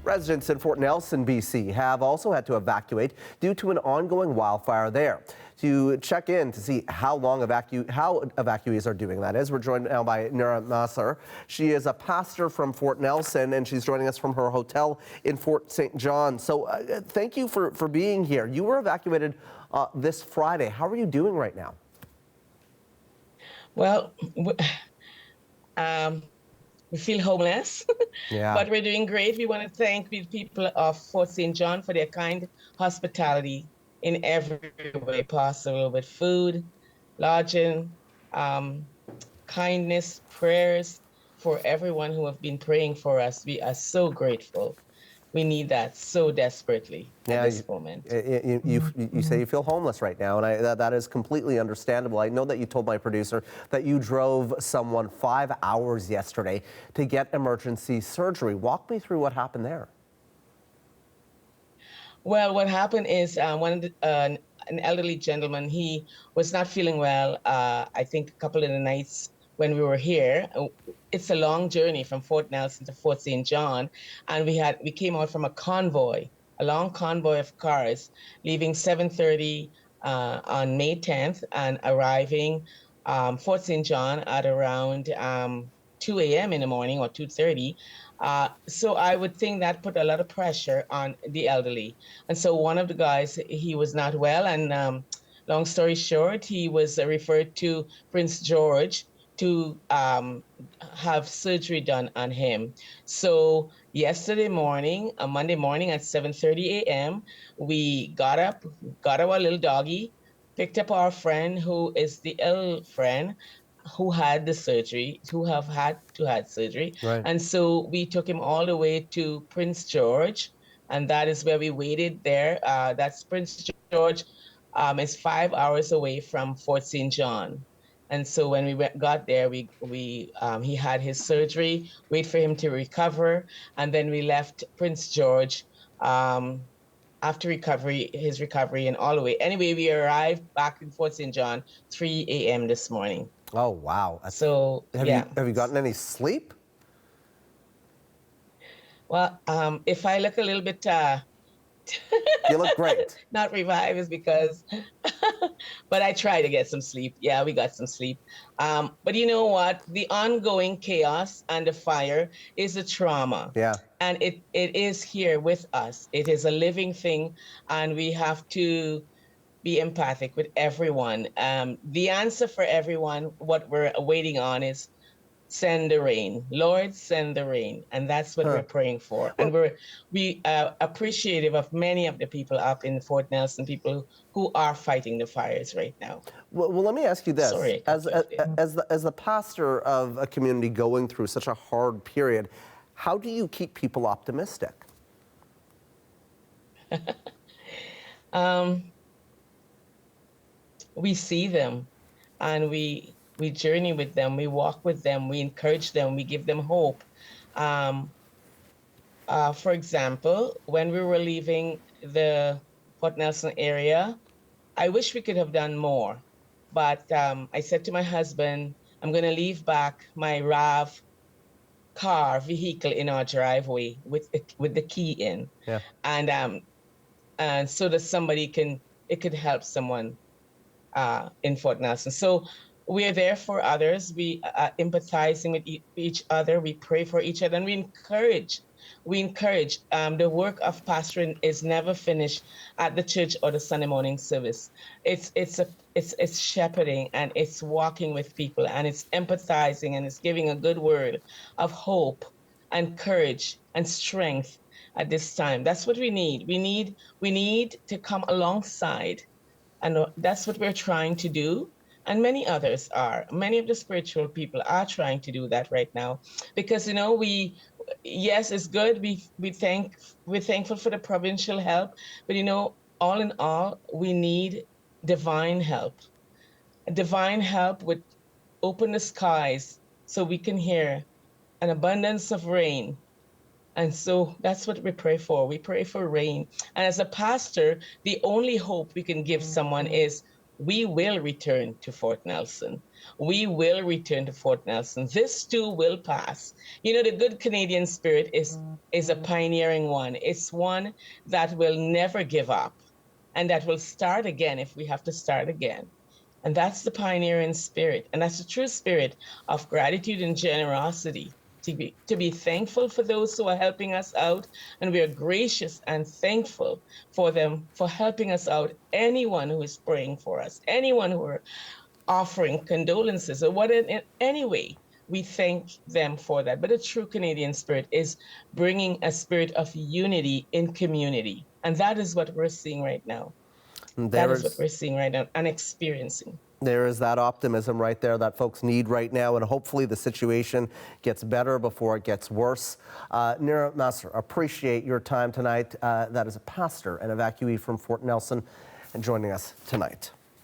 Residents in Fort Nelson, BC have also had to evacuate due to an ongoing wildfire there. To check in to see how evacuees are doing, that is, we're joined now by Nera Maaser. She is a pastor from Fort Nelson, and she's joining us from her hotel in Fort St. John. So thank you for being here. You were evacuated this Friday. How are you doing right now? Well, we feel homeless, but we're doing great. We want to thank the people of Fort St. John for their kind hospitality in every way possible, with food, lodging, kindness, prayers for everyone who have been praying for us. We are so grateful. We need that so desperately at this moment. You say you feel homeless right now, and that is completely understandable. I know that you told my producer that you drove someone 5 hours yesterday to get emergency surgery. Walk me through what happened there. Well, what happened is an elderly gentleman, he was not feeling well, I think a couple of the nights when we were here. It's a long journey from Fort Nelson to Fort St. John, and we came out from a long convoy of cars, leaving 7:30 on May 10th and arriving Fort St. John at around 2 a.m. in the morning, or 2:30. So I would think that put a lot of pressure on the elderly. And so one of the guys, he was not well, and long story short, he was referred to Prince George to have surgery done on him. So yesterday morning, Monday morning at 7:30 a.m., we got up, got our little doggy, picked up our friend who is the ill friend who had the surgery, who have had to had surgery. Right. And so we took him all the way to Prince George, and that is where we waited there. That's Prince George is 5 hours away from Fort St. John. And so when we got there, he had his surgery, wait for him to recover, and then we left Prince George after his recovery and all the way. Anyway, we arrived back in Fort St. John 3 a.m. this morning. Oh, wow. So, have you gotten any sleep? Well, if I look a little bit... You look great. Not revived is because... but I try to get some sleep. Yeah, we got some sleep. But you know what? The ongoing chaos and the fire is a trauma. Yeah. And it is here with us. It is a living thing, and we have to be empathic with everyone. The answer for everyone, what we're waiting on, is send the rain. Lord, send the rain. And that's what we're praying for. And we are appreciative of many of the people up in Fort Nelson, people who are fighting the fires right now. Well, let me ask you this. Sorry, as the pastor of a community going through such a hard period, how do you keep people optimistic? We see them, and we journey with them, we walk with them, we encourage them, we give them hope. For example, when we were leaving the Fort Nelson area, I wish we could have done more. But I said to my husband, I'm going to leave back my RAV vehicle in our driveway with the key in. Yeah. And so that it could help someone in Fort Nelson. So we are there for others. We are empathizing with each other. We pray for each other, and we encourage. The work of pastoring is never finished at the church or the Sunday morning service. It's shepherding, and it's walking with people, and it's empathizing, and it's giving a good word of hope and courage and strength at this time. That's what we need. We need to come alongside, and that's what we're trying to do. And many others are. Many of the spiritual people are trying to do that right now, because yes, it's good. We're thankful for the provincial help, but all in all, we need divine help. Divine help would open the skies so we can hear an abundance of rain. And so that's what we pray for. We pray for rain. And as a pastor, the only hope we can give someone is we will return to Fort Nelson. We will return to Fort Nelson. This too will pass. You know, the good Canadian spirit is a pioneering one. It's one that will never give up and that will start again if we have to start again. And that's the pioneering spirit. And that's the true spirit of gratitude and generosity. To be thankful for those who are helping us out. And we are gracious and thankful for them for helping us out. Anyone who is praying for us, anyone who are offering condolences or what in any way, we thank them for that. But a true Canadian spirit is bringing a spirit of unity in community. And that is what we're seeing right now. That is what we're seeing right now and experiencing. There is that optimism right there that folks need right now, and hopefully the situation gets better before it gets worse. Nera Maaser, appreciate your time tonight. That is a pastor and evacuee from Fort Nelson and joining us tonight.